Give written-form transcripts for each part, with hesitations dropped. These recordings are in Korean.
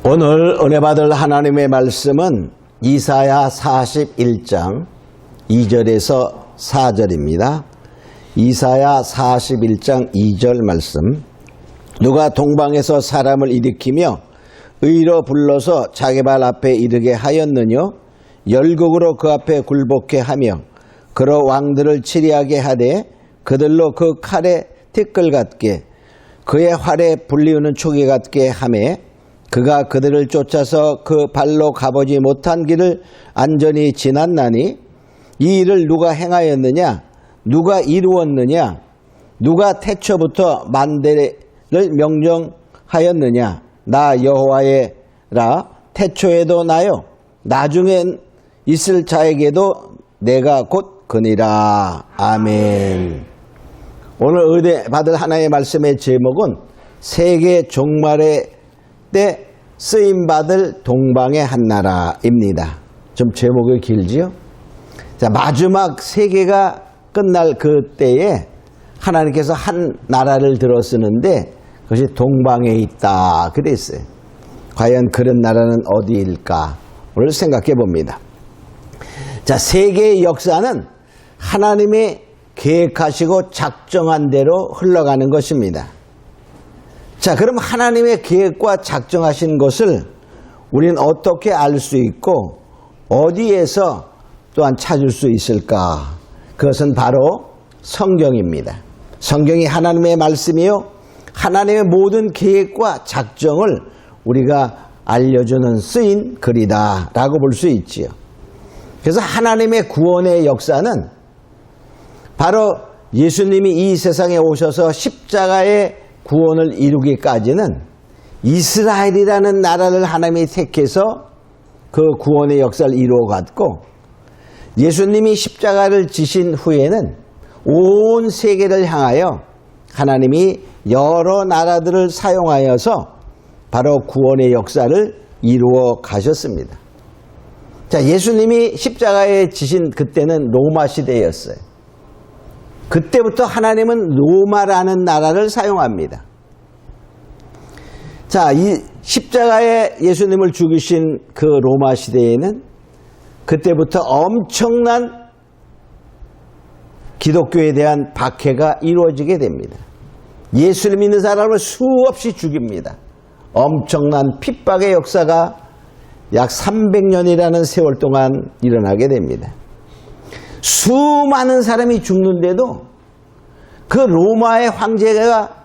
오늘 은혜 받을 하나님의 말씀은 이사야 41장 2절에서 4절입니다. 이사야 41장 2절 말씀. 누가 동방에서 사람을 일으키며 의로 불러서 자기 발 앞에 이르게 하였느뇨? 열국으로 그 앞에 굴복해 하며 그러 왕들을 치리하게 하되 그들로 그 칼에 티끌 같게 그의 활에 불리우는 초기 같게 하매 그가 그들을 쫓아서 그 발로 가보지 못한 길을 안전히 지났나니 이 일을 누가 행하였느냐? 누가 이루었느냐? 누가 태초부터 만대를 명령하였느냐? 나 여호와의라. 태초에도 나요. 나중엔 있을 자에게도 내가 곧 그니라. 아멘. 오늘 은혜 받을 하나님의 말씀의 제목은 세계 종말의 때 쓰임받을 동방의 한 나라입니다. 좀 제목이 길지요? 자, 마지막 세계가 끝날 그때에 하나님께서 한 나라를 들어 쓰는데 그것이 동방에 있다 그랬어요. 과연 그런 나라는 어디일까를 생각해 봅니다. 자, 세계의 역사는 하나님이 계획하시고 작정한 대로 흘러가는 것입니다. 자, 그럼 하나님의 계획과 작정하신 것을 우리는 어떻게 알 수 있고 어디에서 또한 찾을 수 있을까? 그것은 바로 성경입니다. 성경이 하나님의 말씀이요, 하나님의 모든 계획과 작정을 우리가 알려주는 쓰인 글이다 라고 볼 수 있지요. 그래서 하나님의 구원의 역사는 바로 예수님이 이 세상에 오셔서 십자가의 구원을 이루기까지는 이스라엘이라는 나라를 하나님이 택해서 그 구원의 역사를 이루어갔고, 예수님이 십자가를 지신 후에는 온 세계를 향하여 하나님이 여러 나라들을 사용하여서 바로 구원의 역사를 이루어 가셨습니다. 자, 예수님이 십자가에 지신 그때는 로마 시대였어요. 그때부터 하나님은 로마라는 나라를 사용합니다. 자, 이 십자가에 예수님을 죽이신 그 로마 시대에는 그때부터 엄청난 기독교에 대한 박해가 이루어지게 됩니다. 예수를 믿는 사람을 수없이 죽입니다. 엄청난 핍박의 역사가 약 300년이라는 세월 동안 일어나게 됩니다. 수많은 사람이 죽는데도 그 로마의 황제가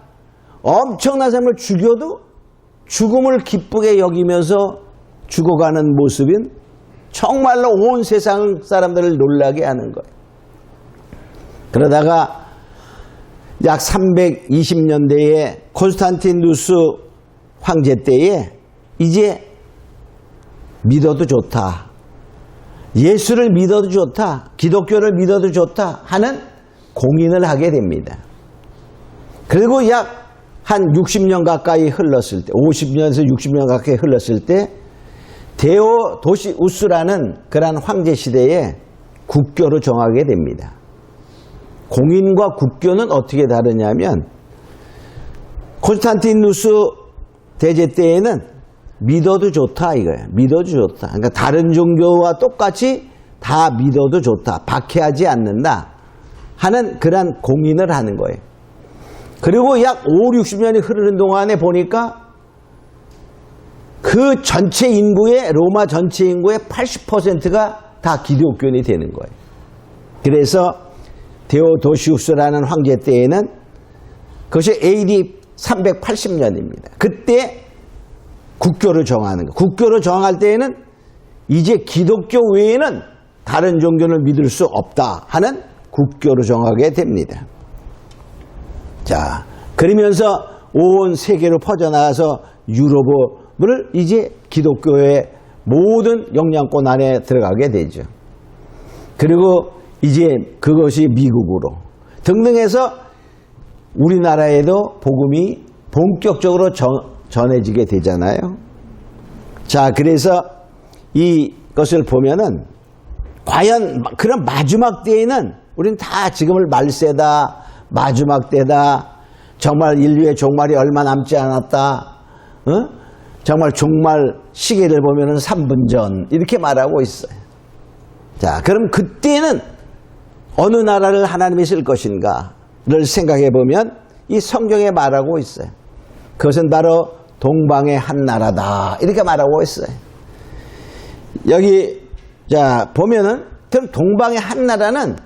엄청난 사람을 죽여도 죽음을 기쁘게 여기면서 죽어가는 모습은 정말로 온 세상 사람들을 놀라게 하는 거예요. 그러다가 약 320년대에 콘스탄티누스 황제 때에 이제 믿어도 좋다, 예수를 믿어도 좋다, 기독교를 믿어도 좋다 하는 공인을 하게 됩니다. 그리고 약 한 60년 가까이 흘렀을 때, 50년에서 60년 가까이 흘렀을 때 데오도시우스라는 그러한 황제 시대에 국교를 정하게 됩니다. 공인과 국교는 어떻게 다르냐면, 콘스탄티누스 대제 때에는 믿어도 좋다 이거예요. 믿어도 좋다. 그러니까 다른 종교와 똑같이 다 믿어도 좋다, 박해하지 않는다 하는 그런 공인을 하는 거예요. 그리고 약 5, 60년이 흐르는 동안에 보니까 그 전체 인구의, 로마 전체 인구의 80%가 다 기독교인이 되는 거예요. 그래서 데오도시우스라는 황제 때에는 그것이 AD 380년입니다. 그때 국교를 정하는 거예요. 국교를 정할 때에는 이제 기독교 외에는 다른 종교를 믿을 수 없다 하는 국교를 정하게 됩니다. 자, 그러면서 온 세계로 퍼져나가서 유럽을 이제 기독교의 모든 영향권 안에 들어가게 되죠. 그리고 이제 그것이 미국으로 등등 해서 우리나라에도 복음이 본격적으로 전해지게 되잖아요. 자, 그래서 이것을 보면은 과연 그런 마지막 때에는 우리는 다 지금을 말세다, 마지막 때다, 정말 인류의 종말이 얼마 남지 않았다, 정말 종말 시계를 보면은 3분 전 이렇게 말하고 있어요. 자, 그럼 그때는 어느 나라를 하나님이 쓸 것인가를 생각해 보면 이 성경에 말하고 있어요. 그것은 바로 동방의 한 나라다 이렇게 말하고 있어요. 여기 자 보면은 그럼 동방의 한 나라는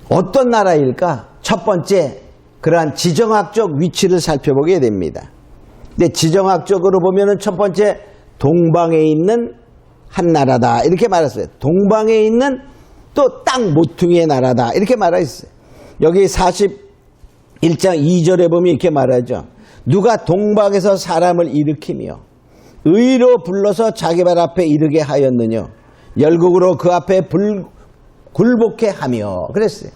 어떤 나라일까? 첫 번째 그러한 지정학적 위치를 살펴보게 됩니다. 근데 지정학적으로 보면은 첫 번째 동방에 있는 한 나라다 이렇게 말했어요. 동방에 있는 또 땅 모퉁이의 나라다 이렇게 말했어요. 여기 41장 2절에 보면 이렇게 말하죠. 누가 동방에서 사람을 일으키며 의로 불러서 자기 발 앞에 이르게 하였느냐 열국으로 그 앞에 굴복해 하며 그랬어요.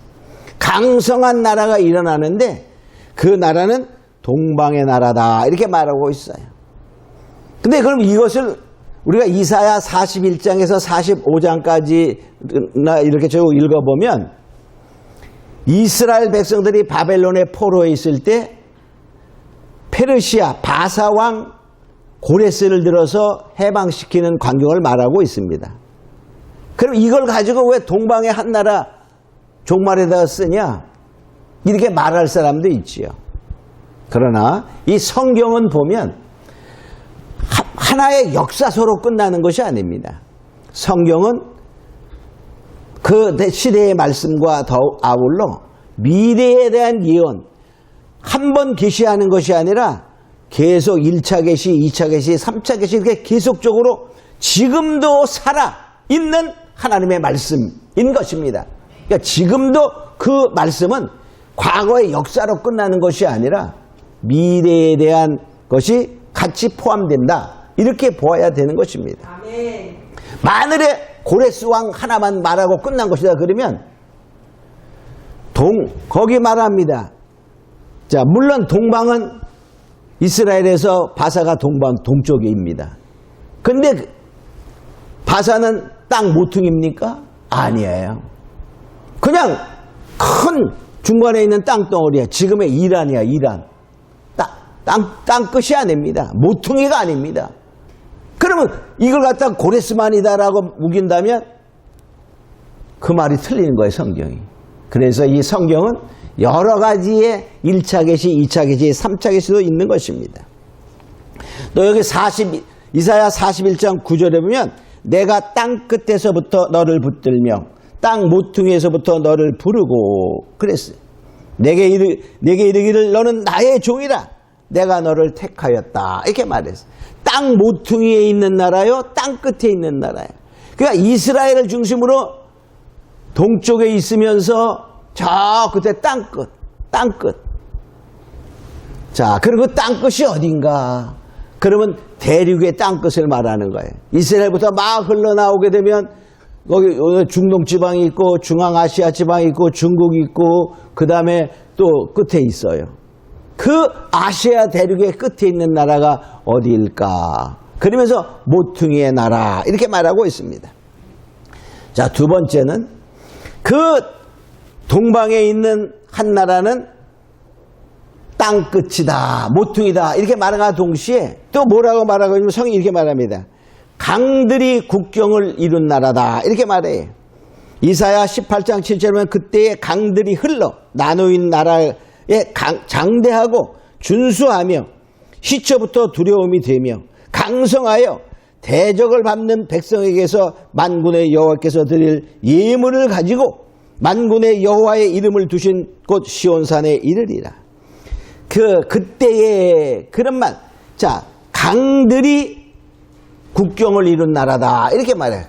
강성한 나라가 일어나는데 그 나라는 동방의 나라다 이렇게 말하고 있어요. 근데 그럼 이것을 우리가 이사야 41장에서 45장까지 이렇게 쭉 읽어보면 이스라엘 백성들이 바벨론의 포로에 있을 때 페르시아 바사왕 고레스를 들어서 해방시키는 광경을 말하고 있습니다. 그럼 이걸 가지고 왜 동방의 한 나라 종말에다가 쓰냐? 이렇게 말할 사람도 있지요. 그러나 이 성경은 보면 하나의 역사서로 끝나는 것이 아닙니다. 성경은 그 시대의 말씀과 더욱 아울러 미래에 대한 예언 한 번 계시하는 것이 아니라 계속 1차 계시, 2차 계시, 3차 계시 이렇게 계속적으로 지금도 살아있는 하나님의 말씀인 것입니다. 그러니까 지금도 그 말씀은 과거의 역사로 끝나는 것이 아니라 미래에 대한 것이 같이 포함된다. 이렇게 보아야 되는 것입니다. 아멘. 만일에 고레스 왕 하나만 말하고 끝난 것이다 그러면 거기 말합니다. 자, 물론 동방은 이스라엘에서 바사가 동쪽입니다. 근데 바사는 땅 모퉁입니까? 아니에요. 그냥 큰 중간에 있는 땅덩어리야. 지금의 이란이야, 이란. 땅 끝이 아닙니다. 모퉁이가 아닙니다. 그러면 이걸 갖다가 고레스만이다라고 우긴다면 그 말이 틀리는 거예요, 성경이. 그래서 이 성경은 여러 가지의 1차 계시, 2차 계시, 3차 계시도 있는 것입니다. 또 여기 이사야 41장 9절에 보면 내가 땅 끝에서부터 너를 붙들며 땅 모퉁이에서부터 너를 부르고 그랬어요. 내게 이르기를 너는 나의 종이라 내가 너를 택하였다 이렇게 말했어요. 땅 모퉁이에 있는 나라요, 땅 끝에 있는 나라예요. 그러니까 이스라엘을 중심으로 동쪽에 있으면서 저 끝에 땅 끝. 자, 그리고 땅 끝이 어딘가? 그러면 대륙의 땅 끝을 말하는 거예요. 이스라엘부터 막 흘러나오게 되면 거기 중동 지방이 있고 중앙아시아 지방이 있고 중국이 있고 그 다음에 또 끝에 있어요. 그 아시아 대륙의 끝에 있는 나라가 어디일까? 그러면서 모퉁이의 나라 이렇게 말하고 있습니다. 자, 두 번째는 그 동방에 있는 한 나라는 땅 끝이다, 모퉁이다 이렇게 말하가 동시에 또 뭐라고 말하고 있냐면 성이 이렇게 말합니다. 강들이 국경을 이룬 나라다 이렇게 말해요. 이사야 18장 7절에 보면 그때의 강들이 흘러 나누인 나라에 장대하고 준수하며 시초부터 두려움이 되며 강성하여 대적을 밟는 백성에게서 만군의 여호와께서 드릴 예물을 가지고 만군의 여호와의 이름을 두신 곳 시온산에 이르리라. 그때의 그런 말. 자, 강들이 국경을 이룬 나라다 이렇게 말해요.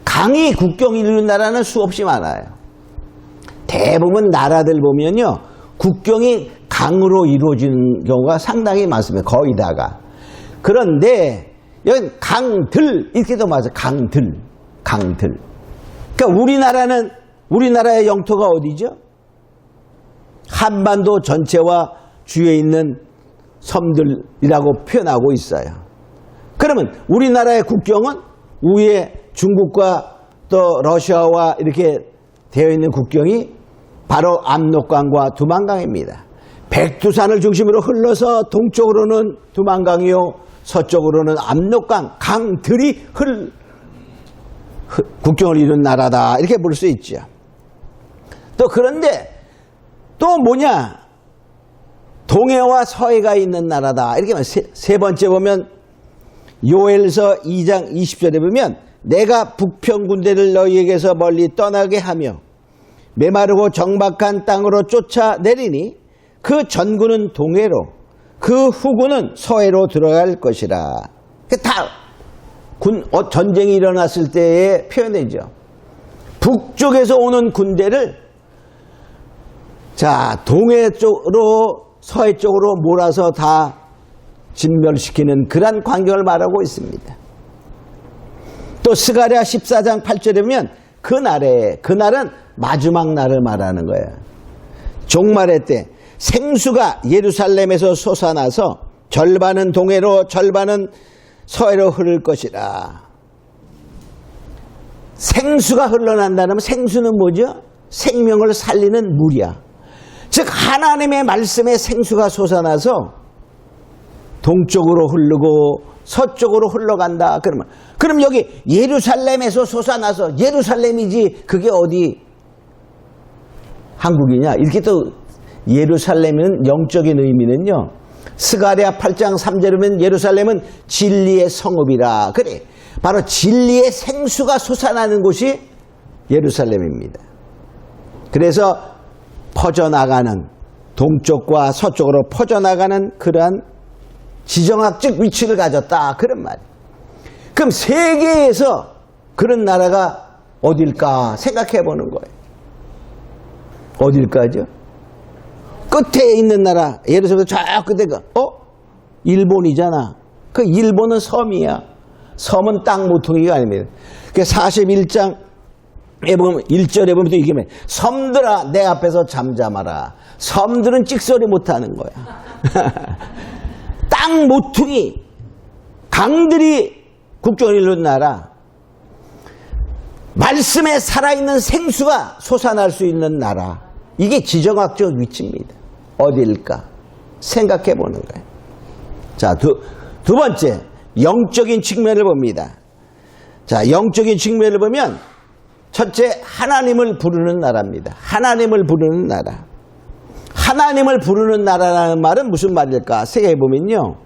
강이 국경을 이룬 나라는 수없이 많아요. 대부분 나라들 보면요 국경이 강으로 이루어지는 경우가 상당히 많습니다. 거의 다가. 그런데 여기 강들 이렇게도 맞아요. 강들. 그러니까 우리나라의 영토가 어디죠? 한반도 전체와 주위에 있는 섬들이라고 표현하고 있어요. 그러면 우리나라의 국경은 위에 중국과 또 러시아와 이렇게 되어 있는 국경이 바로 압록강과 두만강입니다. 백두산을 중심으로 흘러서 동쪽으로는 두만강이요 서쪽으로는 압록강, 강들이 국경을 이룬 나라다 이렇게 볼 수 있죠. 또 그런데 또 뭐냐, 동해와 서해가 있는 나라다 이렇게 말해요. 세 번째 보면 요엘서 2장 20절에 보면 내가 북편 군대를 너희에게서 멀리 떠나게 하며 메마르고 정박한 땅으로 쫓아내리니 그 전군은 동해로 그 후군은 서해로 들어갈 것이라. 다 전쟁이 일어났을 때의 표현이죠. 북쪽에서 오는 군대를 동해 쪽으로 서해 쪽으로 몰아서 다 진멸시키는 그런 광경을 말하고 있습니다. 또 스가랴 14장 8절에 보면 그날은 마지막 날을 말하는 거예요. 종말의 때 생수가 예루살렘에서 솟아나서 절반은 동해로 절반은 서해로 흐를 것이라. 생수가 흘러난다면 생수는 뭐죠? 생명을 살리는 물이야. 즉 하나님의 말씀에 생수가 솟아나서 동쪽으로 흐르고 서쪽으로 흘러간다. 그럼 여기 예루살렘에서 솟아나서, 예루살렘이지 그게 어디 한국이냐? 이렇게 또 예루살렘은 영적인 의미는요, 스가랴 8장 3절에 보면 예루살렘은 진리의 성읍이라. 그래, 바로 진리의 생수가 솟아나는 곳이 예루살렘입니다. 그래서 퍼져나가는, 동쪽과 서쪽으로 퍼져나가는 그러한 지정학적 위치를 가졌다 그런 말이에요. 그럼 세계에서 그런 나라가 어딜까 생각해 보는 거예요. 어딜까죠? 끝에 있는 나라, 예를 들어서 저 끝에가 일본이잖아. 그 일본은 섬이야. 섬은 땅 모퉁이가 아닙니다. 그 41장에 보면 1절에 보면 또 이게 뭐야? 섬들아 내 앞에서 잠잠하라. 섬들은 찍소리 못하는 거야. 땅 모퉁이, 강들이 국경을 이룬 나라, 말씀에 살아있는 생수가 솟아날 수 있는 나라, 이게 지정학적 위치입니다. 어디일까 생각해 보는 거예요. 자, 두 번째 영적인 측면을 봅니다. 자, 영적인 측면을 보면 첫째, 하나님을 부르는 나라입니다. 하나님을 부르는 나라. 하나님을 부르는 나라라는 말은 무슨 말일까 생각해 보면요,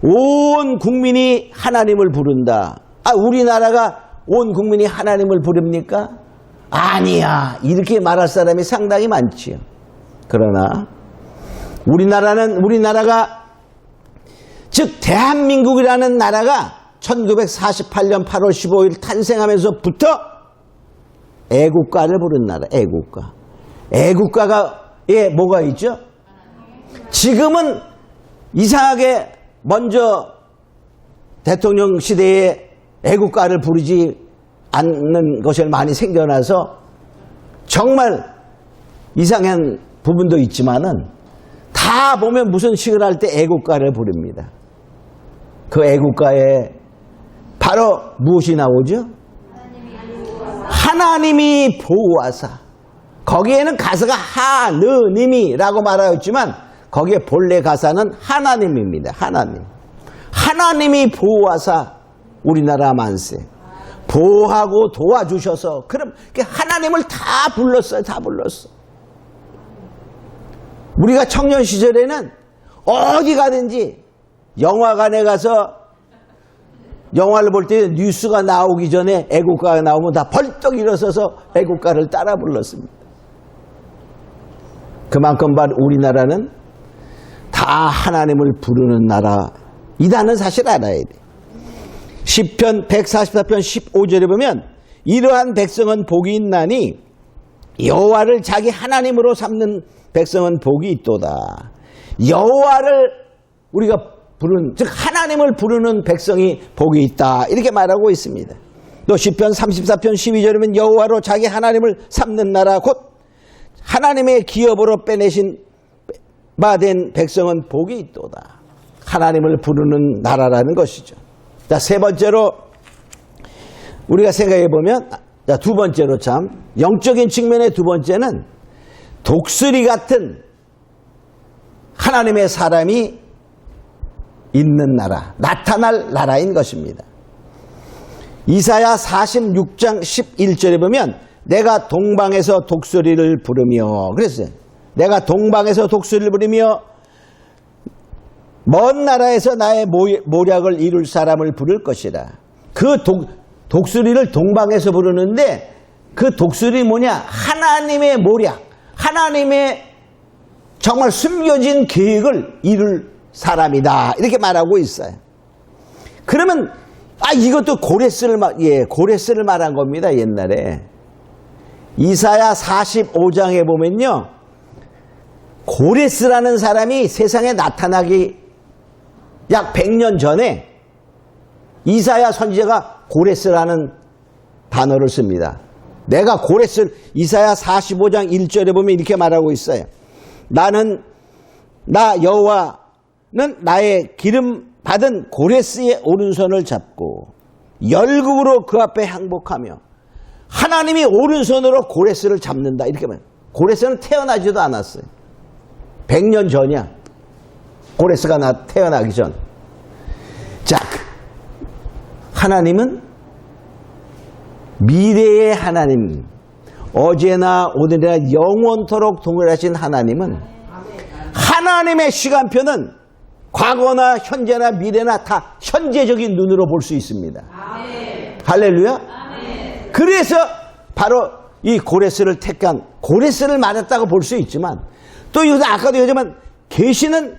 온 국민이 하나님을 부른다. 우리나라가 온 국민이 하나님을 부릅니까? 아니야. 이렇게 말할 사람이 상당히 많지요. 그러나 우리나라가, 즉 대한민국이라는 나라가 1948년 8월 15일 탄생하면서부터 애국가를 부른 나라. 애국가. 애국가가 뭐가 있죠? 지금은 이상하게 먼저 대통령 시대에 애국가를 부르지 않는 것이 많이 생겨나서 정말 이상한 부분도 있지만은 다 보면 무슨 식을 할 때 애국가를 부릅니다. 그 애국가에 바로 무엇이 나오죠? 하나님이 보호하사. 거기에는 가사가 하느님이라고 말하였지만 거기에 본래 가사는 하나님입니다. 하나님이 보호하사 우리나라 만세, 보호하고 도와주셔서, 그럼 하나님을 다 불렀어요. 다 불렀어. 우리가 청년 시절에는 어디 가든지 영화관에 가서 영화를 볼 때 뉴스가 나오기 전에 애국가가 나오면 다 벌떡 일어서서 애국가를 따라 불렀습니다. 그만큼 우리나라는 다 하나님을 부르는 나라이다는 사실 알아야 돼. 시편 144편 15절에 보면 이러한 백성은 복이 있나니 여호와를 자기 하나님으로 삼는 백성은 복이 있도다. 여호와를 우리가 즉 하나님을 부르는 백성이 복이 있다 이렇게 말하고 있습니다. 또 시편 34편 12절에 보면 여호와로 자기 하나님을 삼는 나라 곧 하나님의 기업으로 빼내신 바 된 백성은 복이 있도다. 하나님을 부르는 나라라는 것이죠. 자, 세 번째로 우리가 생각해 보면, 자, 두 번째로 영적인 측면의 두 번째는 독수리 같은 하나님의 사람이 있는 나라, 나타날 나라인 것입니다. 이사야 46장 11절에 보면 내가 동방에서 독수리를 부르며 그랬어요. 내가 동방에서 독수리를 부르며 먼 나라에서 나의 모략을 이룰 사람을 부를 것이라. 그 독수리를 동방에서 부르는데 그 독수리 뭐냐? 하나님의 모략, 하나님의 정말 숨겨진 계획을 이룰 사람이다. 이렇게 말하고 있어요. 그러면 이것도 고레스를 말한 겁니다. 옛날에 이사야 45장에 보면요, 고레스라는 사람이 세상에 나타나기 약 100년 전에 이사야 선지자가 고레스라는 단어를 씁니다. 내가 고레스, 이사야 45장 1절에 보면 이렇게 말하고 있어요. 나 여호와는 나의 기름 받은 고레스의 오른손을 잡고 열국으로 그 앞에 항복하며. 하나님이 오른손으로 고레스를 잡는다. 이렇게 말해요. 고레스는 태어나지도 않았어요. 100년 전이야. 고레스가 태어나기 전. 자, 하나님은 미래의 하나님, 어제나 오늘이나 영원토록 동일하신 하나님은 하나님의 시간표는 과거나 현재나 미래나 다 현재적인 눈으로 볼 수 있습니다. 할렐루야. 그래서 바로 이 고레스를 택한, 고레스를 맞았다고 볼 수 있지만 또 아까도 얘기했지만 계시는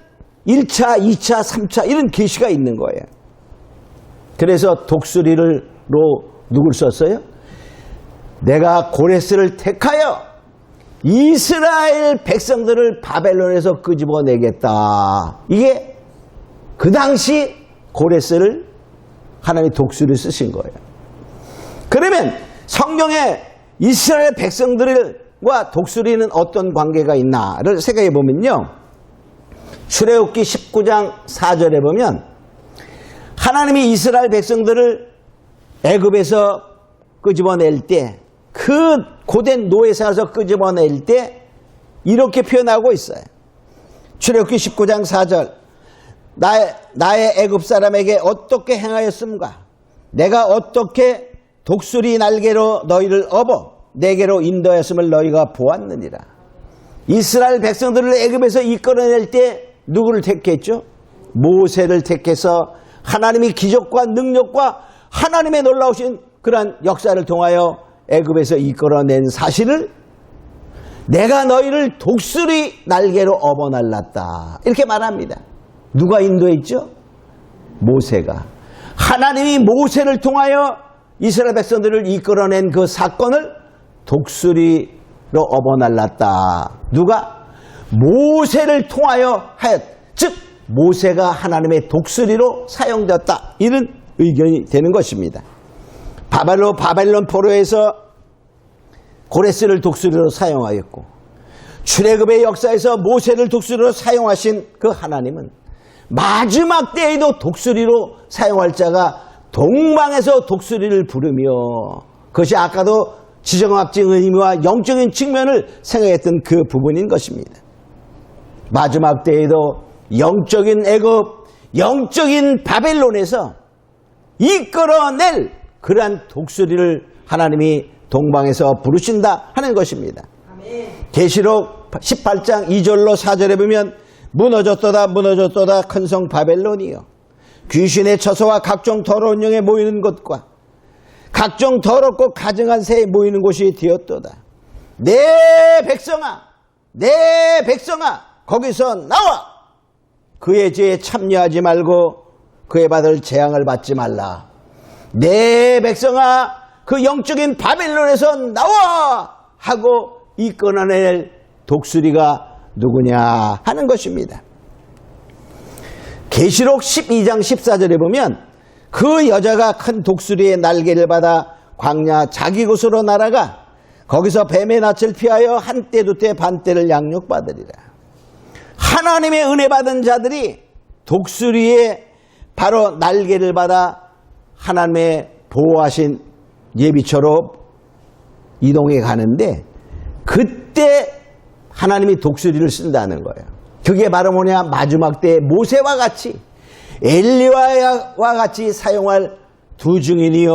1차, 2차, 3차 이런 계시가 있는 거예요. 그래서 독수리로 누굴 썼어요? 내가 고레스를 택하여 이스라엘 백성들을 바벨론에서 끄집어내겠다. 이게 그 당시 고레스를 하나님이 독수리를 쓰신 거예요. 그러면 성경에 이스라엘 백성들과 독수리는 어떤 관계가 있나를 생각해 보면요, 출애굽기 19장 4절에 보면 하나님이 이스라엘 백성들을 애굽에서 끄집어낼 때, 그 고된 노예사에서 끄집어낼 때 이렇게 표현하고 있어요. 출애굽기 19장 4절, 나의 애굽 사람에게 어떻게 행하였음가? 내가 어떻게 독수리 날개로 너희를 업어 내게로 인도하였음을 너희가 보았느니라. 이스라엘 백성들을 애굽에서 이끌어낼 때 누구를 택했죠? 모세를 택해서 하나님이 기적과 능력과 하나님의 놀라우신 그러한 역사를 통하여 애굽에서 이끌어낸 사실을 내가 너희를 독수리 날개로 업어 날랐다. 이렇게 말합니다. 누가 인도했죠? 모세가. 하나님이 모세를 통하여 이스라엘 백성들을 이끌어낸 그 사건을 독수리로 업어 날랐다. 누가? 모세를 통하여 하였. 즉 모세가 하나님의 독수리로 사용되었다. 이런 의견이 되는 것입니다. 바벨론 포로에서 고레스를 독수리로 사용하였고, 출애굽의 역사에서 모세를 독수리로 사용하신 그 하나님은 마지막 때에도 독수리로 사용할 자가 동방에서 독수리를 부르며, 그것이 아까도 지정학적인 의미와 영적인 측면을 생각했던 그 부분인 것입니다. 마지막 때에도 영적인 애굽, 영적인 바벨론에서 이끌어낼 그러한 독수리를 하나님이 동방에서 부르신다 하는 것입니다. 계시록 18장 2절로 4절에 보면 무너졌도다 무너졌도다 큰 성 바벨론이여, 귀신의 처소와 각종 더러운 영에 모이는 곳과 각종 더럽고 가증한 새에 모이는 곳이 되었도다. 내 백성아, 내 백성아, 거기서 나와! 그의 죄에 참여하지 말고 그의 받을 재앙을 받지 말라. 내 백성아, 그 영적인 바벨론에서 나와! 하고 이끌어낼 독수리가 누구냐 하는 것입니다. 계시록 12장 14절에 보면 그 여자가 큰 독수리의 날개를 받아 광야 자기 곳으로 날아가 거기서 뱀의 낯을 피하여 한때 두때 반때를 양육받으리라. 하나님의 은혜 받은 자들이 독수리의 바로 날개를 받아 하나님의 보호하신 예비처로 이동해 가는데, 그때 하나님이 독수리를 쓴다는 거예요. 그게 바로 뭐냐? 마지막 때 모세와 같이 엘리야와 같이 사용할 두 증인이요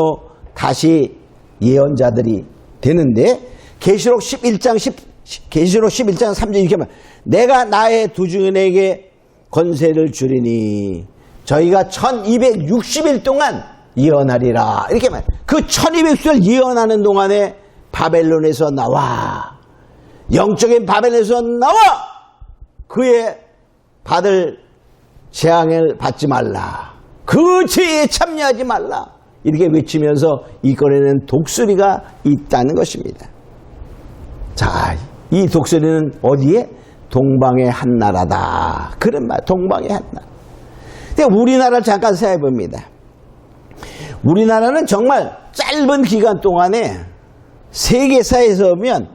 다시 예언자들이 되는데, 계시록 11장 3절 이렇게 말, 내가 나의 두 증인에게 권세를 주리니 저희가 1260일 동안 예언하리라. 이렇게 말. 그 1260일 예언하는 동안에 바벨론에서 나와, 영적인 바벨론에서 나와, 그의 받을 재앙을 받지 말라, 그 죄에 참여하지 말라, 이렇게 외치면서 이끌어내는 독수리가 있다는 것입니다. 자, 이 독수리는 어디에? 동방의 한 나라다. 그런 말, 동방의 한 나라. 근데 우리나라를 잠깐 생각해 봅니다. 우리나라는 정말 짧은 기간 동안에 세계사에서 보면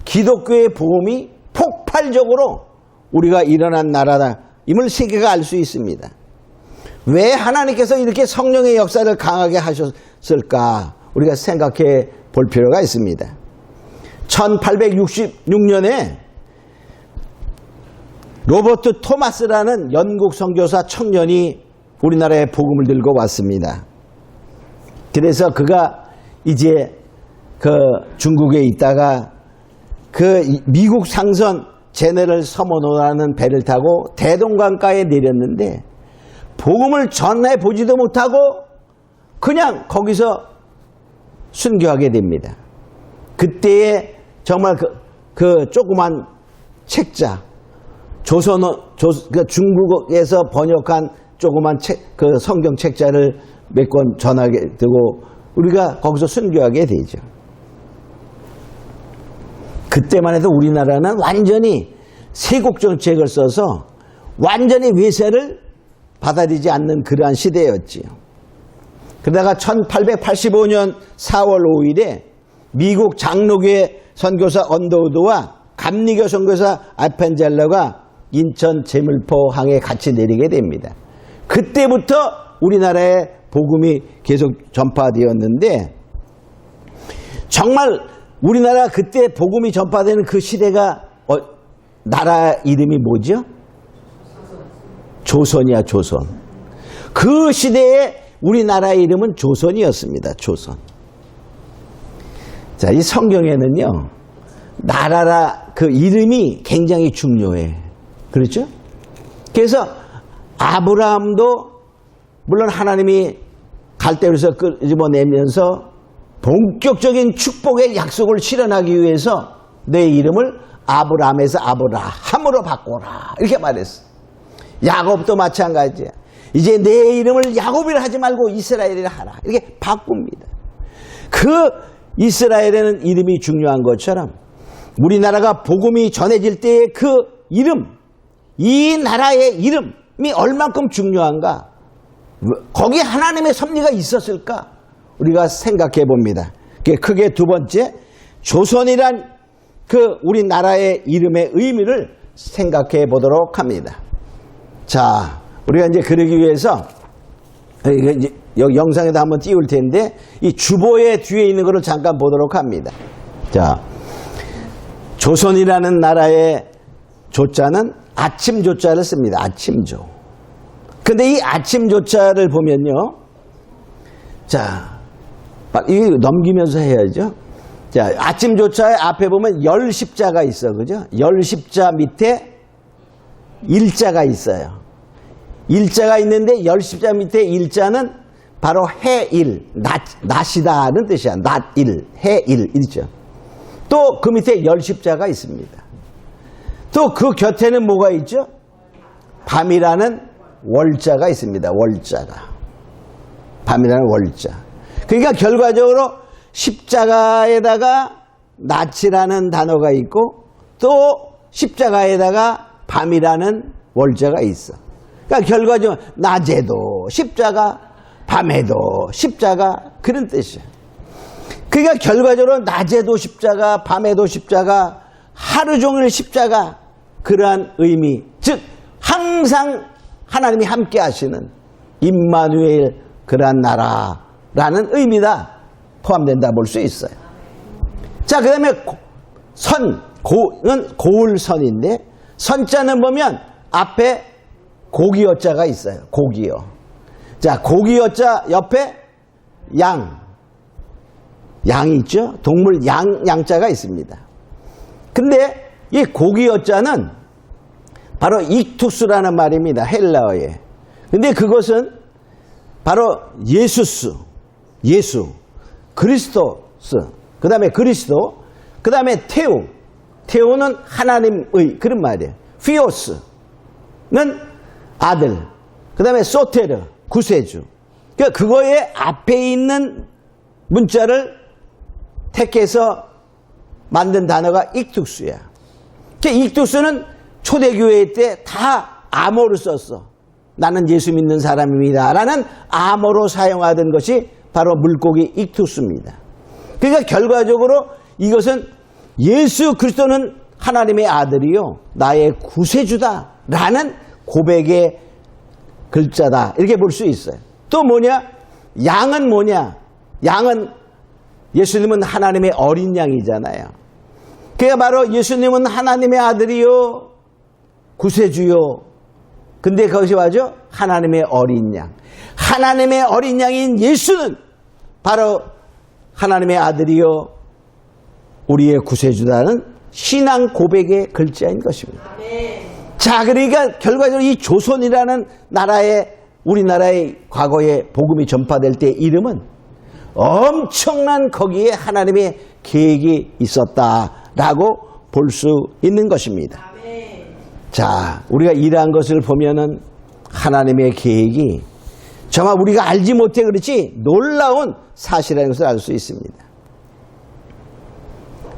기독교의 복음이 폭발적으로 우리가 일어난 나라임을 세계가 알 수 있습니다. 왜 하나님께서 이렇게 성령의 역사를 강하게 하셨을까? 우리가 생각해 볼 필요가 있습니다. 1866년에 로버트 토마스라는 영국 선교사 청년이 우리나라에 복음을 들고 왔습니다. 그래서 그가 이제 그 중국에 있다가 그 미국 상선 제네럴 서머노라는 배를 타고 대동강가에 내렸는데, 복음을 전해 보지도 못하고 그냥 거기서 순교하게 됩니다. 그때에 정말 그 조그만 책자, 중국에서 번역한 조그만 책, 그 성경 책자를 몇 권 전하게 되고 우리가 거기서 순교하게 되죠. 그때만 해도 우리나라는 완전히 세국 정책을 써서 완전히 외세를 받아들이지 않는 그러한 시대였지요. 그러다가 1885년 4월 5일에 미국 장로교회 선교사 언더우드와 감리교 선교사 알펜젤러가 인천 제물포항에 같이 내리게 됩니다. 그때부터 우리나라에 복음이 계속 전파되었는데, 정말 우리나라 그때 복음이 전파되는 그 시대가 나라 이름이 뭐죠? 조선이야, 조선. 그 시대에 우리나라의 이름은 조선이었습니다. 조선. 자, 이 성경에는요, 나라라 그 이름이 굉장히 중요해. 그렇죠? 그래서 아브라함도 물론 하나님이 갈대로에서 끄집어내면서 본격적인 축복의 약속을 실현하기 위해서 내 이름을 아브라함에서 아브라함으로 바꿔라, 이렇게 말했어. 야곱도 마찬가지야. 이제 내 이름을 야곱이라 하지 말고 이스라엘이라 하라, 이렇게 바꿉니다. 그 이스라엘에는 이름이 중요한 것처럼 우리나라가 복음이 전해질 때의 그 이름, 이 나라의 이름이 얼만큼 중요한가, 거기에 하나님의 섭리가 있었을까, 우리가 생각해 봅니다. 크게 두 번째, 조선이란 그 우리나라의 이름의 의미를 생각해 보도록 합니다. 자, 우리가 이제 그러기 위해서 이제 여기 영상에도 한번 띄울 텐데, 이 주보의 뒤에 있는 것을 잠깐 보도록 합니다. 자, 조선이라는 나라의 조자는 아침 조자를 씁니다. 아침조. 근데 이 아침 조자를 보면요, 자, 이거 넘기면서 해야죠. 자, 아침 조자의 앞에 보면 열십자가 있어, 그죠? 열십자 밑에 일자가 있어요. 일자가 있는데 열십자 밑에 일자는 바로 해일, 낮이다는 뜻이야. 낮일, 해일, 일자. 또 그 밑에 열십자가 있습니다. 또 그 곁에는 뭐가 있죠? 밤이라는 월자가 있습니다. 월자가. 밤이라는 월자. 그러니까 결과적으로 십자가에다가 낮이라는 단어가 있고 또 십자가에다가 밤이라는 월자가 있어. 그러니까 결과적으로 낮에도 십자가, 밤에도 십자가, 그런 뜻이야. 그러니까 결과적으로 낮에도 십자가, 밤에도 십자가, 하루 종일 십자가, 그러한 의미, 즉 항상 하나님이 함께 하시는 임마누엘, 그러한 나라라는 의미가 포함된다 볼 수 있어요. 자, 그 다음에 고는 고을선인데, 선자는 보면 앞에 고기여자가 있어요. 고기여. 자, 고기여자 옆에 양이 있죠. 동물 양자가 있습니다. 근데 이 고기여자는 바로 익투스라는 말입니다. 헬라어에. 근데 그것은 바로 예수, 그리스도스, 그 다음에 그리스도, 그 다음에 테오는 하나님의 그런 말이에요. 피오스는 아들, 그 다음에 소테르, 구세주. 그러니까 그거의 앞에 있는 문자를 택해서 만든 단어가 익투스야. 그러니까 익투스는 초대교회 때 다 암호를 썼어. 나는 예수 믿는 사람입니다 라는 암호로 사용하던 것이 바로 물고기 익투스입니다. 그러니까 결과적으로 이것은 예수 그리스도는 하나님의 아들이요 나의 구세주다 라는 고백의 글자다 이렇게 볼 수 있어요. 또 뭐냐? 양은 뭐냐? 양은 예수님은 하나님의 어린 양이잖아요. 그게 바로 예수님은 하나님의 아들이요 구세주요. 근데 거기서 뭐죠? 하나님의 어린 양. 하나님의 어린 양인 예수는 바로 하나님의 아들이요 우리의 구세주다는 신앙 고백의 글자인 것입니다. 자, 그러니까 결과적으로 이 조선이라는 우리나라의 과거에 복음이 전파될 때 이름은 엄청난 거기에 하나님의 계획이 있었다라고 볼 수 있는 것입니다. 자, 우리가 이러한 것을 보면은 하나님의 계획이 정말 우리가 알지 못해 그렇지 놀라운 사실이라는 것을 알 수 있습니다.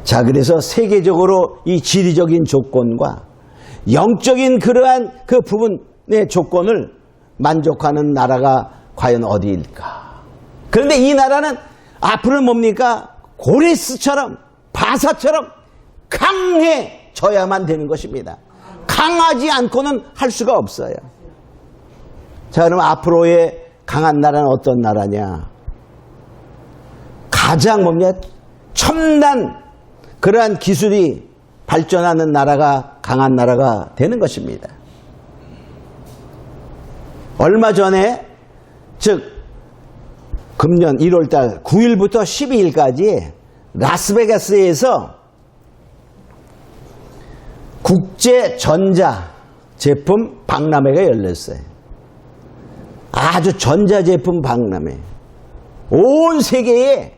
자, 그래서 세계적으로 이 지리적인 조건과 영적인 그러한 그 부분의 조건을 만족하는 나라가 과연 어디일까? 그런데 이 나라는 앞으로는 뭡니까? 고레스처럼 바사처럼 강해져야만 되는 것입니다. 강하지 않고는 할 수가 없어요. 자, 그럼 앞으로의 강한 나라는 어떤 나라냐? 가장 뭐냐? 첨단 그러한 기술이 발전하는 나라가 강한 나라가 되는 것입니다. 얼마 전에 즉 금년 1월달 9일부터 12일까지 라스베가스에서 국제 전자 제품 박람회가 열렸어요. 아주 전자제품 박람회. 온 세계에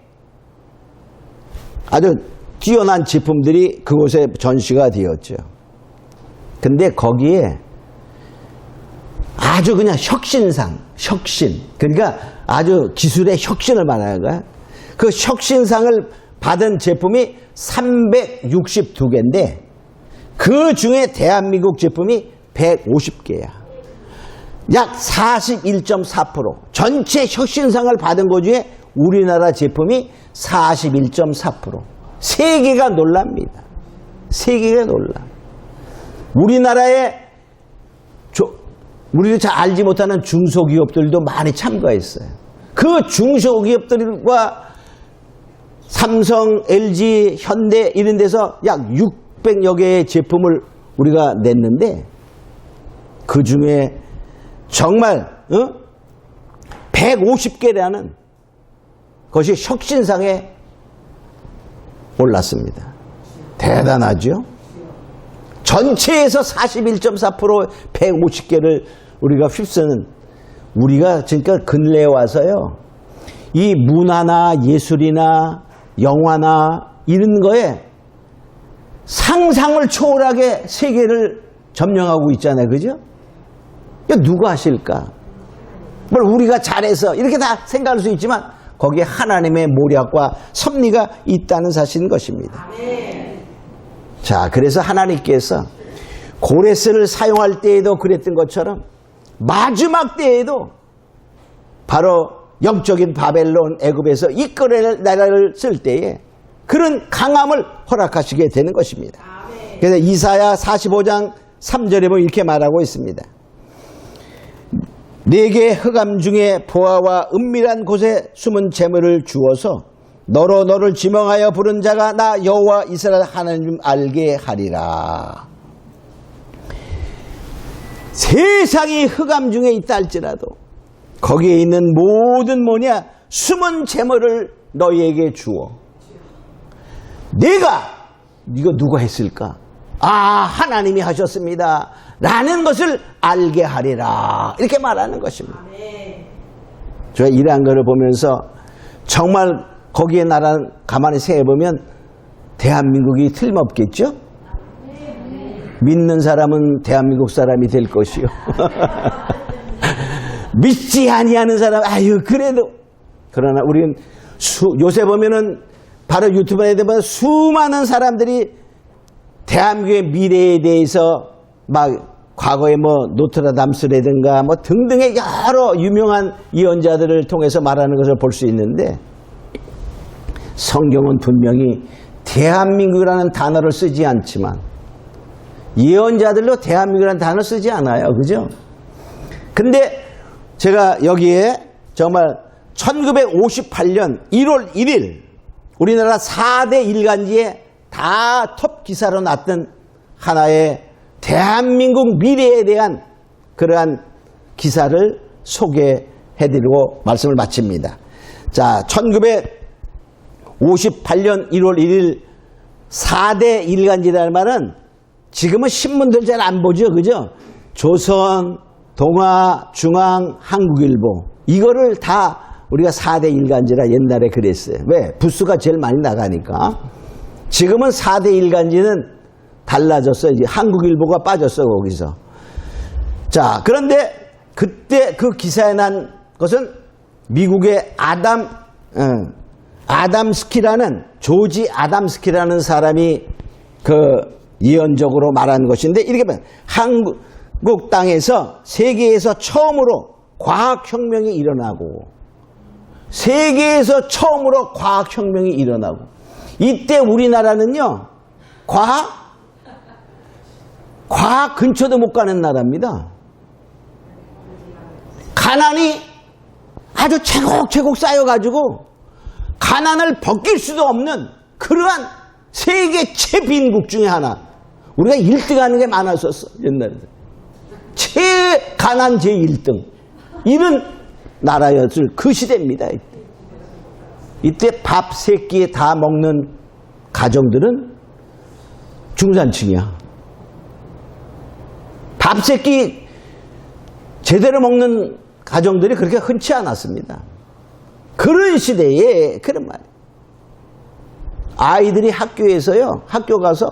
아주 뛰어난 제품들이 그곳에 전시가 되었죠. 근데 거기에 아주 그냥 혁신. 그러니까 아주 기술의 혁신을 말하는 거야. 그 혁신상을 받은 제품이 362개인데 그 중에 대한민국 제품이 150개야. 약 41.4%. 전체 혁신상을 받은 것 중에 우리나라 제품이 41.4%. 세계가 놀랍니다. 세계가 놀라. 우리나라에 우리도 잘 알지 못하는 중소기업들도 많이 참가했어요. 그 중소기업들과 삼성, LG, 현대 이런 데서 약 600여 개의 제품을 우리가 냈는데 그 중에 정말 150개라는 것이 혁신상에 올랐습니다. 대단하죠? 전체에서 41.4% 150개를 우리가 휩쓰는 우리가 그러니까 근래에 와서요. 이 문화나 예술이나 영화나 이런 거에 상상을 초월하게 세계를 점령하고 있잖아요. 그죠? 누가 하실까? 뭘 우리가 잘해서 이렇게 다 생각할 수 있지만 거기에 하나님의 모략과 섭리가 있다는 사실인 것입니다. 자, 그래서 하나님께서 고레스를 사용할 때에도 그랬던 것처럼 마지막 때에도 바로 영적인 바벨론 애굽에서 이끌어낼 나라를 쓸 때에 그런 강함을 허락하시게 되는 것입니다. 그래서 이사야 45장 3절에 보면 이렇게 말하고 있습니다. 내게 흑암 중에 보화와 은밀한 곳에 숨은 재물을 주어서 너로 너를 지명하여 부른 자가 나 여호와 이스라엘 하나님 알게 하리라. 세상이 흑암 중에 있다 할지라도 거기에 있는 모든 숨은 재물을 너희에게 주어 이거 누가 했을까? 하나님이 하셨습니다 라는 것을 알게 하리라 이렇게 말하는 것입니다. 제가 이러한 것을 보면서 정말 거기에 나라는 가만히 생각해보면 대한민국이 틀림없겠죠? 믿는 사람은 대한민국 사람이 될 것이요. 믿지 아니하는 사람, 그래도. 그러나 우리는 요새 보면은 바로 유튜브에 보면 수많은 사람들이 대한민국의 미래에 대해서 막 과거에 노트라담스라든가 등등의 여러 유명한 예언자들을 통해서 말하는 것을 볼 수 있는데 성경은 분명히 대한민국이라는 단어를 쓰지 않지만 예언자들로 대한민국이라는 단어를 쓰지 않아요. 그죠? 근데 제가 여기에 정말 1958년 1월 1일 우리나라 4대 일간지에 다 톱 기사로 났던 하나의 대한민국 미래에 대한 그러한 기사를 소개해드리고 말씀을 마칩니다. 자, 1958년 1월 1일 4대 일간지라는 말은 지금은 신문들 잘 안 보죠. 그죠? 조선, 동아, 중앙, 한국일보 이거를 다 우리가 4대 일간지라 옛날에 그랬어요. 왜? 부수가 제일 많이 나가니까. 지금은 4대 일간지는 달라졌어요. 이제 한국일보가 빠졌어 거기서. 자, 그런데 그때 그 기사에 난 것은 미국의 조지 아담스키라는 사람이 그 예언적으로 말한 것인데 이렇게 보면 한국 땅에서 세계에서 처음으로 과학혁명이 일어나고 세계에서 처음으로 과학혁명이 일어나고 이때 우리나라는요 과학 근처도 못 가는 나라입니다. 가난이 아주 채곡채곡 쌓여가지고 가난을 벗길 수도 없는 그러한 세계 최빈국 중에 하나. 우리가 1등 하는 게 많았었어 옛날에. 최가난 제1등 이런 나라였을 그 시대입니다. 이때 밥 3끼에 다 먹는 가정들은 중산층이야. 밥 3끼 제대로 먹는 가정들이 그렇게 흔치 않았습니다. 그런 시대에 그런 말이에요. 아이들이 학교에서요, 학교 가서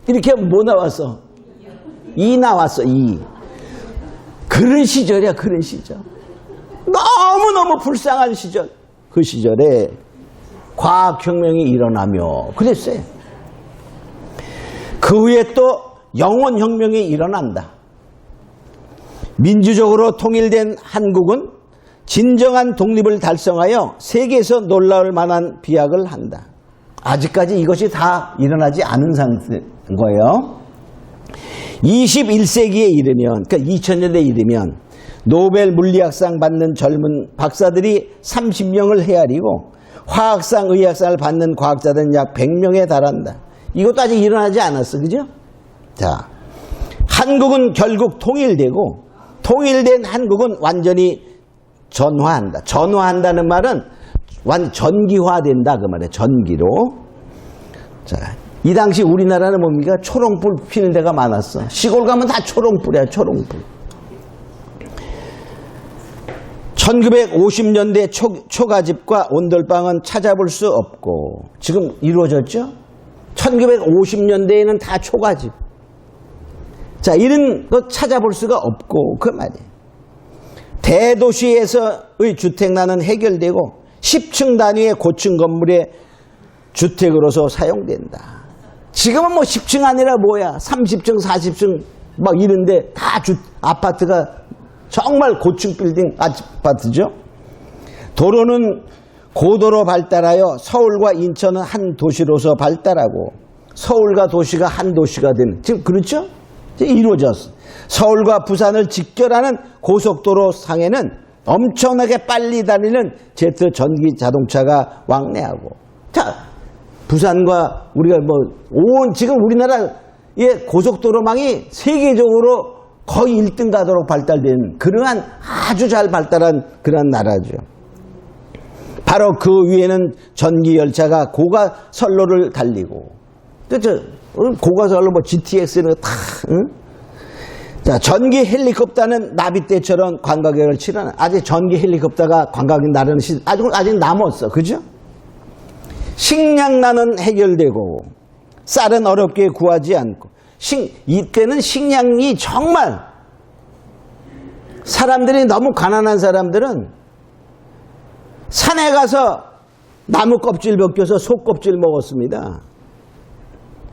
이렇게 뭐 나왔어? 2 나왔어, 2. 그런 시절이야, 그런 시절. 너무너무 불쌍한 시절. 그 시절에 과학혁명이 일어나며 그랬어요. 그 후에 또 영원혁명이 일어난다. 민주적으로 통일된 한국은 진정한 독립을 달성하여 세계에서 놀라울 만한 비약을 한다. 아직까지 이것이 다 일어나지 않은 상태인 거예요. 21세기에 이르면, 그러니까 2000년대에 이르면 노벨 물리학상 받는 젊은 박사들이 30명을 헤아리고 화학상, 의학상을 받는 과학자들은 약 100명에 달한다. 이것도 아직 일어나지 않았어. 그죠? 자, 한국은 결국 통일되고 통일된 한국은 완전히 전화한다. 전화한다는 말은 전기화된다 그 말이에요. 전기로. 자, 이 당시 우리나라는 뭡니까? 초롱불 피는 데가 많았어. 시골 가면 다 초롱불이야. 초롱불. 1950년대 초가집과 온돌방은 찾아볼 수 없고 지금 이루어졌죠? 1950년대에는 다 초가집. 자, 이런 것 찾아볼 수가 없고 그 말이에요. 대도시에서의 주택난은 해결되고 10층 단위의 고층 건물의 주택으로서 사용된다. 지금은 뭐 10층 아니라 뭐야 30층 40층 막 이런데 다 아파트가 정말 고층 빌딩 아파트죠. 도로는 고도로 발달하여 서울과 인천은 한 도시로서 발달하고 서울과 도시가 한 도시가 되는 지금 그렇죠? 이루어졌어. 서울과 부산을 직결하는 고속도로 상에는 엄청나게 빨리 달리는 제트 전기 자동차가 왕래하고 자 부산과 우리가 지금 우리나라 고속도로망이 세계적으로 거의 1등 가도록 발달된 그러한 아주 잘 발달한 그런 나라죠. 바로 그 위에는 전기 열차가 고가선로를 달리고, 고가선로 뭐 GTX는 다, 응? 자, 전기 헬리콥터는 나비떼처럼 관광객을 치러는, 아직 전기 헬리콥터가 관광객 나르는 시대 아직 남았어, 그죠? 식량난은 해결되고 쌀은 어렵게 구하지 않고, 이때는 식량이 정말, 사람들이 너무 가난한 사람들은 산에 가서 나무 껍질 벗겨서 소 껍질 먹었습니다.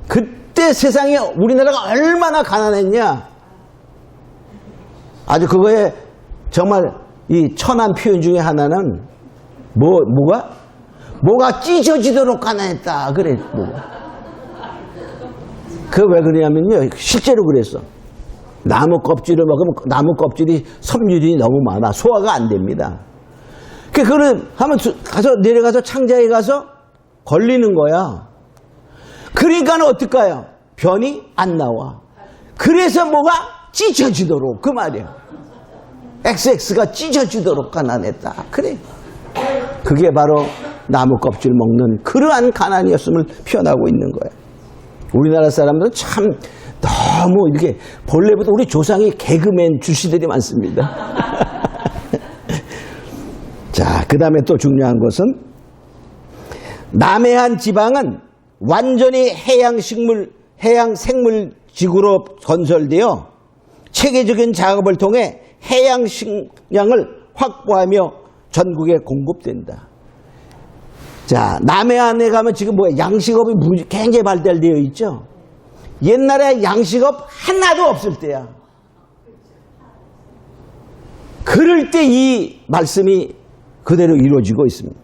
그때 세상에 우리나라가 얼마나 가난했냐. 아주 그거에 정말 이 천한 표현 중에 하나는 뭐가 찢어지도록 가난했다 그래. 그 왜 그러냐면요, 실제로 그랬어. 나무 껍질을 먹으면 나무 껍질이 섬유질이 너무 많아 소화가 안 됩니다. 그거를 하면 내려가서 창자에 가서 걸리는 거야. 그러니까 어떨까요? 변이 안 나와. 그래서 뭐가 찢어지도록, 그 말이야. XX가 찢어지도록 가난했다. 그래. 그게 바로 나무 껍질 먹는 그러한 가난이었음을 표현하고 있는 거야. 우리나라 사람들은 참 너무 이렇게, 본래부터 우리 조상이 개그맨 출신들이 많습니다. 자, 그 다음에 또 중요한 것은, 남해안 지방은 완전히 해양 생물지구로 건설되어 체계적인 작업을 통해 해양 식량을 확보하며 전국에 공급된다. 자, 남해안에 가면 지금 양식업이 굉장히 발달되어 있죠. 옛날에 양식업 하나도 없을 때야. 그럴 때 이 말씀이 그대로 이루어지고 있습니다.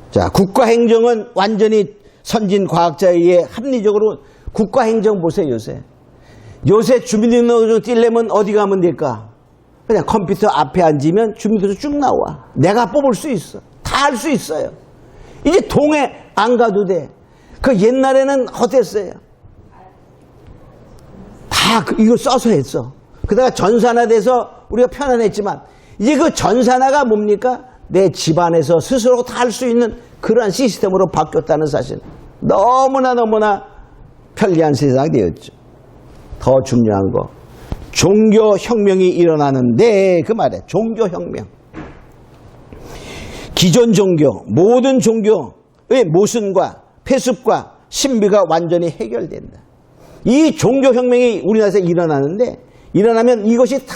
자, 국가행정은 완전히 선진 과학자에 의해 합리적으로, 국가행정 보세요, 요새 주민등록증 떼려면 어디 가면 될까? 그냥 컴퓨터 앞에 앉으면 주민등록증 쭉 나와. 내가 뽑을 수 있어. 다 할 수 있어요. 이제 동해 안 가도 돼. 그 옛날에는 어땠어요? 다 이거 써서 했어. 그다가 전산화돼서 우리가 편안했지만, 이제 그 전산화가 뭡니까? 내 집안에서 스스로 다 할 수 있는 그러한 시스템으로 바뀌었다는 사실. 너무나 편리한 세상이 되었죠. 더 중요한 거, 종교혁명이 일어나는데, 그 말이에요. 종교혁명. 기존 종교, 모든 종교의 모순과 폐습과 신비가 완전히 해결된다. 이 종교혁명이 우리나라에서 일어나면 이것이 다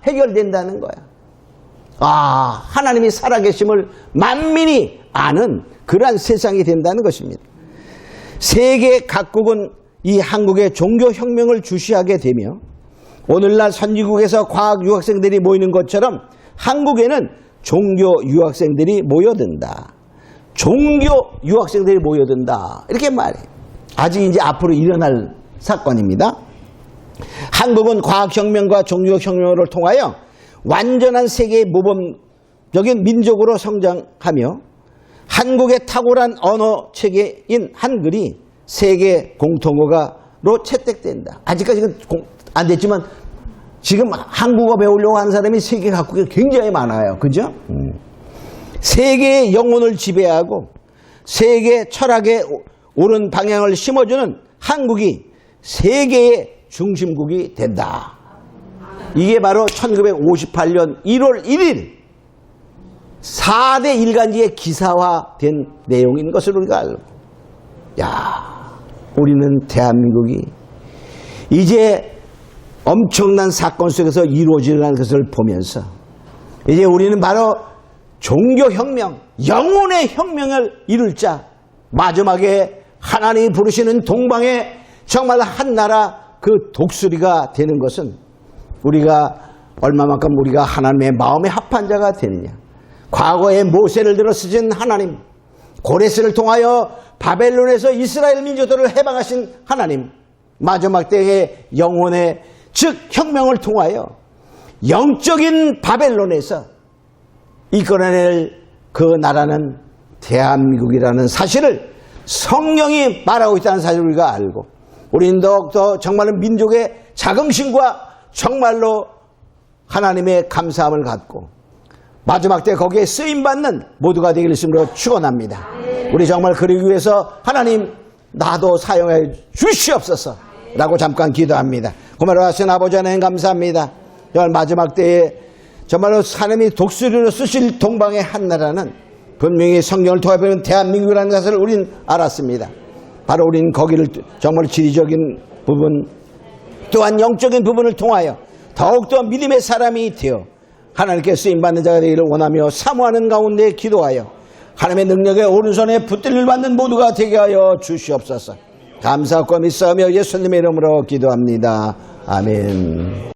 해결된다는 거야. 아, 하나님이 살아계심을 만민이 아는 그러한 세상이 된다는 것입니다. 세계 각국은 이 한국의 종교혁명을 주시하게 되며, 오늘날 선진국에서 과학 유학생들이 모이는 것처럼 한국에는 종교 유학생들이 모여든다. 종교 유학생들이 모여든다. 이렇게 말해. 아직 이제 앞으로 일어날 사건입니다. 한국은 과학혁명과 종교혁명을 통하여 완전한 세계의 모범적인 민족으로 성장하며, 한국의 탁월한 언어 체계인 한글이 세계 공통어가로 채택된다. 아직까지는 안 됐지만 지금 한국어 배우려고 하는 사람이 세계 각국에 굉장히 많아요. 그죠? 세계의 영혼을 지배하고 세계 철학의 옳은 방향을 심어주는 한국이 세계의 중심국이 된다. 이게 바로 1958년 1월 1일 4대 일간지에 기사화된 내용인 것을 우리가 알고, 우리는 대한민국이 이제 엄청난 사건 속에서 이루어지는 것을 보면서, 이제 우리는 바로 종교혁명, 영혼의 혁명을 이룰 자, 마지막에 하나님이 부르시는 동방의 정말 한 나라 그 독수리가 되는 것은, 우리가 얼마만큼 우리가 하나님의 마음에 합한 자가 되느냐. 과거에 모세를 들어 쓰신 하나님, 고레스를 통하여 바벨론에서 이스라엘 민족들을 해방하신 하나님, 마지막 때의 영혼의 즉 혁명을 통하여 영적인 바벨론에서 이끌어낼 그 나라는 대한민국이라는 사실을 성령이 말하고 있다는 사실을 우리가 알고, 우리는 더욱더 정말로 민족의 자긍심과 정말로 하나님의 감사함을 갖고 마지막 때 거기에 쓰임받는 모두가 되기를 주님으로 축원합니다. 우리 정말 그러기 위해서 하나님 나도 사용해 주시옵소서 라고 잠깐 기도합니다. 고마워 하신 아버지 하나님 감사합니다. 정말 마지막 때에 정말로 하나님이 독수리로 쓰실 동방의 한나라는 분명히 성경을 통해 보면 대한민국이라는 것을 우리는 알았습니다. 바로 우리는 거기를 정말 지리적인 부분 또한 영적인 부분을 통하여 더욱더 믿음의 사람이 되어 하나님께 쓰임받는 자가 되기를 원하며 사모하는 가운데 기도하여 하나님의 능력에 오른손에 붙들림을 받는 모두가 되게 하여 주시옵소서. 감사하고 믿사오며 예수님의 이름으로 기도합니다. 아멘.